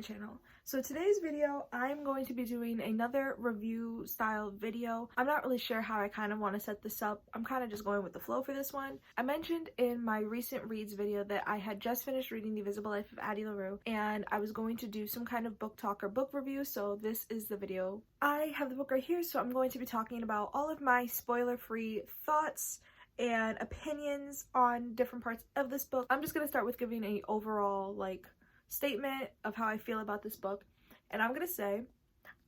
my channel. So today's video, I'm going to be doing another review style video. I'm not really sure how I kind of want to set this up. I'm kind of just going with the flow for this one. I mentioned in my recent reads video that I had just finished reading The Invisible Life of Addie LaRue, and I was going to do some kind of book talk or book review, so this is the video. I have the book right here, so I'm going to be talking about all of my spoiler-free thoughts and opinions on different parts of this book. I'm just going to start with giving a overall statement of how I feel about this book, and I'm gonna say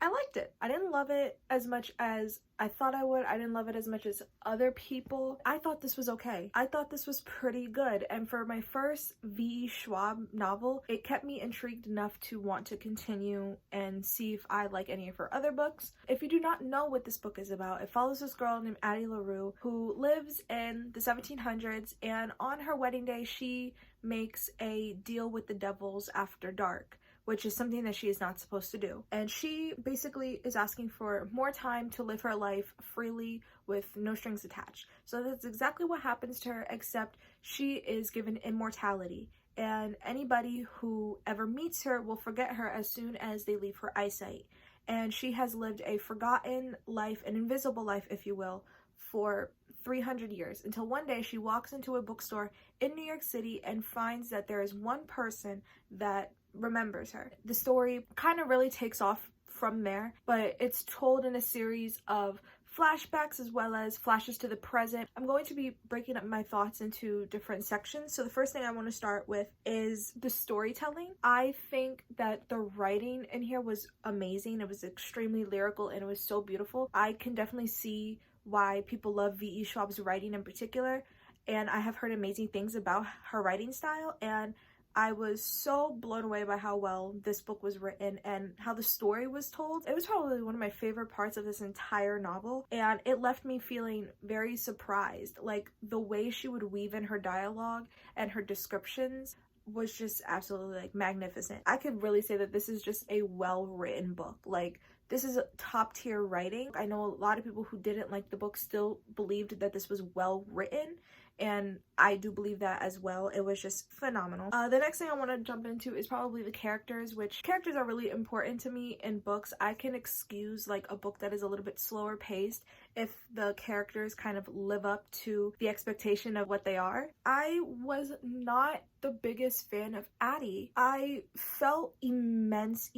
I liked it. I didn't love it as much as I thought I would. I didn't love it as much as other people. I thought this was okay. I thought this was pretty good, and for my first V.E. Schwab novel, it kept me intrigued enough to want to continue and see if I like any of her other books. If you do not know what this book is about, it follows this girl named Addie LaRue who lives in the 1700s, and on her wedding day she makes a deal with the devils after dark, which is something that she is not supposed to do. And she basically is asking for more time to live her life freely with no strings attached. So that's exactly what happens to her, except she is given immortality. And anybody who ever meets her will forget her as soon as they leave her eyesight. And she has lived a forgotten life, an invisible life, if you will, for 300 years, until one day she walks into a bookstore in New York City and finds that there is one person that remembers her. The story kind of really takes off from there, but it's told in a series of flashbacks as well as flashes to the present. I'm going to be breaking up my thoughts into different sections. So the first thing I want to start with is the storytelling. I think that the writing in here was amazing. It was extremely lyrical and it was so beautiful. I can definitely see why people love V.E. Schwab's writing in particular, and I have heard amazing things about her writing style, and I was so blown away by how well this book was written and how the story was told. It was probably one of my favorite parts of this entire novel, and it left me feeling very surprised. Like, the way she would weave in her dialogue and her descriptions was just absolutely magnificent. I could really say that this is just a well-written book. This is top tier writing. I know a lot of people who didn't like the book still believed that this was well written, and I do believe that as well. It was just phenomenal. The next thing I want to jump into is probably the characters, which characters are really important to me in books. I can excuse a book that is a little bit slower paced if the characters kind of live up to the expectation of what they are. I was not the biggest fan of Addie. I felt immense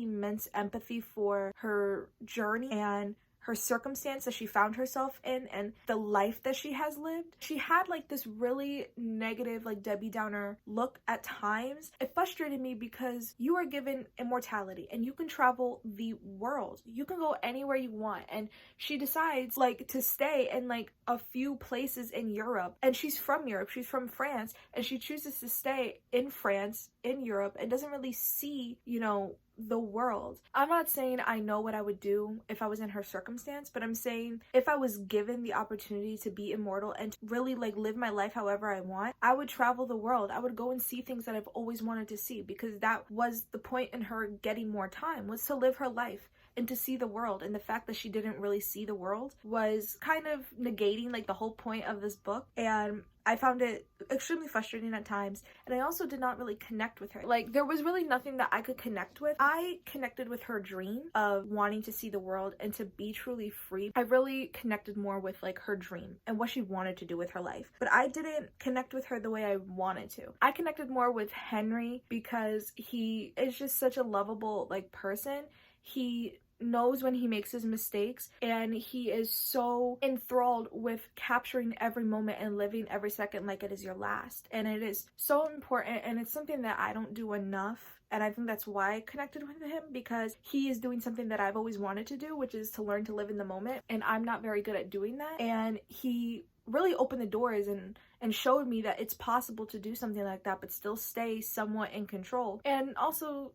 empathy for her journey and her circumstance that she found herself in and the life that she has lived. She had this really negative, Debbie Downer look at times. It frustrated me because you are given immortality and you can travel the world. You can go anywhere you want, and she decides to stay in a few places in Europe, and she's from Europe, she's from France, and she chooses to stay in France, in Europe, and doesn't really see, the world. I'm not saying I know what I would do if I was in her circumstance, but I'm saying if I was given the opportunity to be immortal and to really live my life however I want, I would travel the world. I would go and see things that I've always wanted to see, because that was the point in her getting more time, was to live her life and to see the world. And the fact that she didn't really see the world was kind of negating the whole point of this book, and I found it extremely frustrating at times. And I also did not really connect with her. There was really nothing that I could connect with. I connected with her dream of wanting to see the world and to be truly free. I really connected more with her dream and what she wanted to do with her life. But I didn't connect with her the way I wanted to. I connected more with Henry because he is just such a lovable person. He knows when he makes his mistakes, and he is so enthralled with capturing every moment and living every second like it is your last. And it is so important, and it's something that I don't do enough, and I think that's why I connected with him, because he is doing something that I've always wanted to do, which is to learn to live in the moment, and I'm not very good at doing that. And he really opened the doors and showed me that it's possible to do something like that but still stay somewhat in control. And also,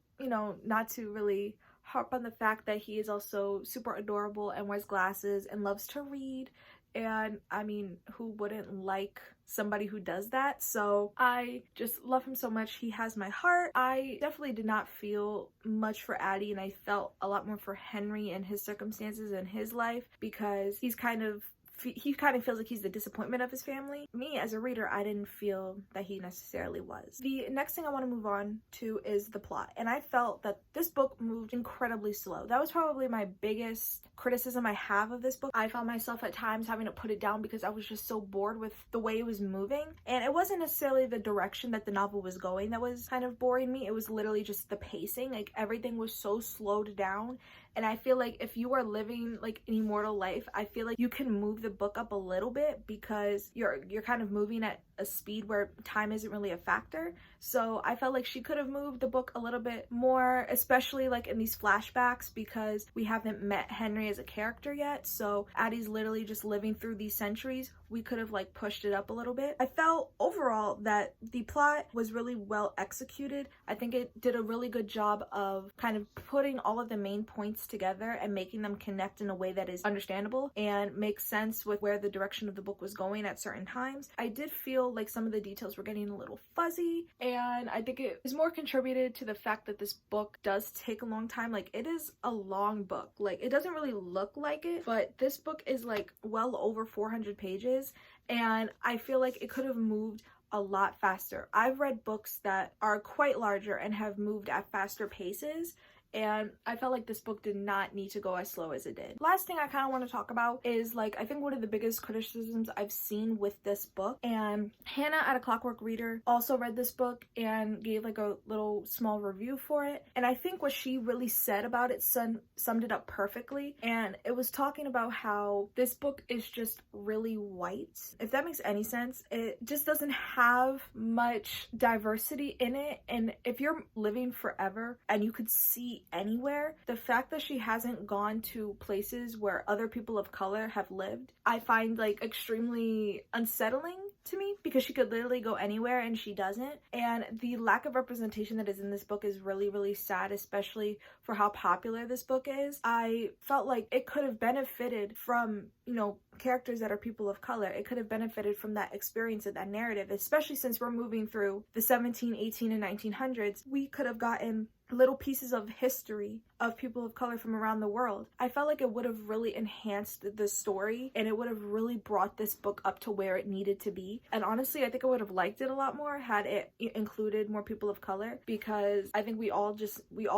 not to really harp on the fact that he is also super adorable and wears glasses and loves to read, and I mean, who wouldn't like somebody who does that? So I just love him so much. He has my heart. I definitely did not feel much for Addie, and I felt a lot more for Henry and his circumstances and his life, because he's kind of he kind of feels like he's the disappointment of his family. Me, as a reader, I didn't feel that he necessarily was. The next thing I want to move on to is the plot, and I felt that this book moved incredibly slow. That was probably my biggest criticism I have of this book. I found myself at times having to put it down because I was just so bored with the way it was moving, and it wasn't necessarily the direction that the novel was going that was kind of boring me. It was literally just the pacing. Like, everything was so slowed down, and I feel like if you are living like an immortal life, I feel like you can move the book up a little bit because you're kind of moving at a speed where time isn't really a factor. So I felt like she could have moved the book a little bit more, especially like in these flashbacks, because we haven't met Henry as a character yet. So Addie's literally just living through these centuries. We could have like pushed it up a little bit. I felt overall that the plot was really well executed. I think it did a really good job of kind of putting all of the main points together and making them connect in a way that is understandable and makes sense with where the direction of the book was going at certain times. I did feel like some of the details were getting a little fuzzy, and I think it is more contributed to the fact that this book does take a long time. Like, it is a long book. Like, it doesn't really look like it, but this book is like well over 400 pages, and I feel like it could have moved a lot faster. I've read books that are quite larger and have moved at faster paces, and I felt like this book did not need to go as slow as it did. Last thing I kind of want to talk about is, like, I think one of the biggest criticisms I've seen with this book, and Hannah at A Clockwork Reader also read this book and gave like a little small review for it, and I think what she really said about it summed it up perfectly, and it was talking about how this book is just really white. If that makes any sense, it just doesn't have much diversity in it, and if you're living forever and you could see anywhere, the fact that she hasn't gone to places where other people of color have lived, I find like extremely unsettling to me, because she could literally go anywhere and she doesn't. And the lack of representation that is in this book is really, really sad, especially for how popular this book is. I felt like it could have benefited from, you know, characters that are people of color. It could have benefited from that experience and that narrative, especially since we're moving through the 17, 18, and 1900s. We could have gotten little pieces of history of people of color from around the world. I felt like it would have really enhanced the story, and it would have really brought this book up to where it needed to be. And honestly, I think I would have liked it a lot more had it included more people of color, because I think we all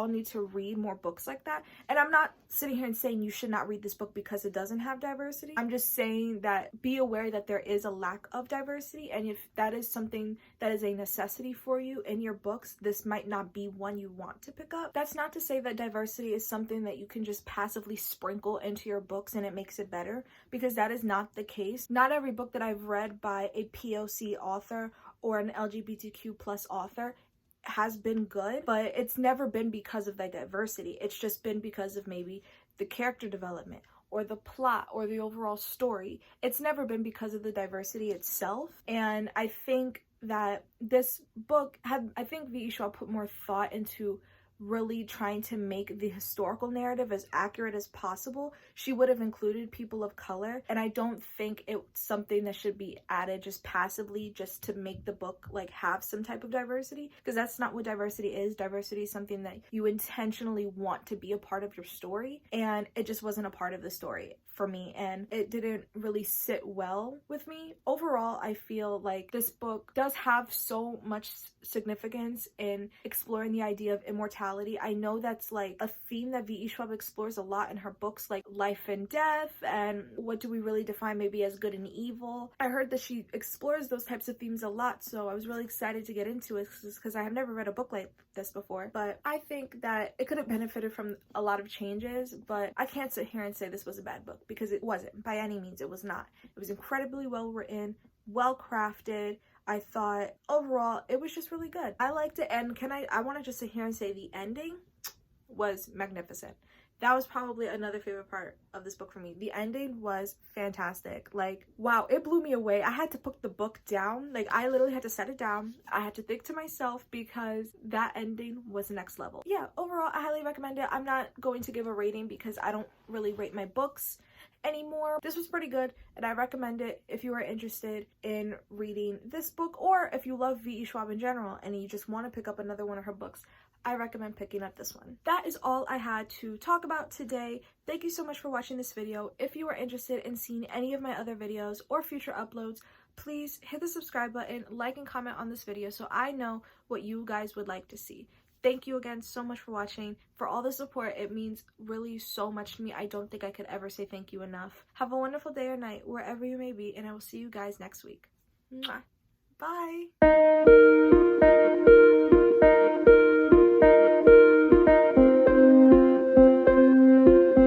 need to read more books like that. And I'm not sitting here and saying you should not read this book because it doesn't have diversity. I'm just saying that be aware that there is a lack of diversity, and if that is something that is a necessity for you in your books, this might not be one you want to pick up. That's not to say that diversity is something that you can just passively sprinkle into your books and it makes it better, because that is not the case. Not every book that I've read by a POC author or an LGBTQ plus author has been good, but it's never been because of the diversity. It's just been because of maybe the character development or the plot or the overall story. It's never been because of the diversity itself. And I think that this book I think V.E. Schwab put more thought into really trying to make the historical narrative as accurate as possible. She would have included people of color, and I don't think it's something that should be added just passively just to make the book like have some type of diversity, because that's not what diversity is. Diversity is something that you intentionally want to be a part of your story, and it just wasn't a part of the story for me, and it didn't really sit well with me. Overall, I feel like this book does have so much significance in exploring the idea of immortality. I know that's like a theme that V.E. Schwab explores a lot in her books, like life and death, and what do we really define maybe as good and evil. I heard that she explores those types of themes a lot, so I was really excited to get into it, because I have never read a book like this before. But I think that it could have benefited from a lot of changes, but I can't sit here and say this was a bad book, because it wasn't. By any means, it was not. It was incredibly well written, well crafted. I thought overall it was just really good. I liked it, and I want to just sit here and say the ending was magnificent. That was probably another favorite part of this book for me. The ending was fantastic. Like, wow, it blew me away. I had to put the book down. Like, I literally had to set it down. I had to think to myself, because that ending was next level. Yeah, overall, I highly recommend it. I'm not going to give a rating because I don't really rate my books anymore. This was pretty good, and I recommend it if you are interested in reading this book, or if you love V.E. Schwab in general and you just want to pick up another one of her books. I recommend picking up this one. That is all I had to talk about today. Thank you so much for watching this video. If you are interested in seeing any of my other videos or future uploads, please hit the subscribe button, like and comment on this video so I know what you guys would like to see. Thank you again so much for watching, for all the support. It means really so much to me. I don't think I could ever say thank you enough. Have a wonderful day or night wherever you may be, and I will see you guys next week. Mwah. Bye!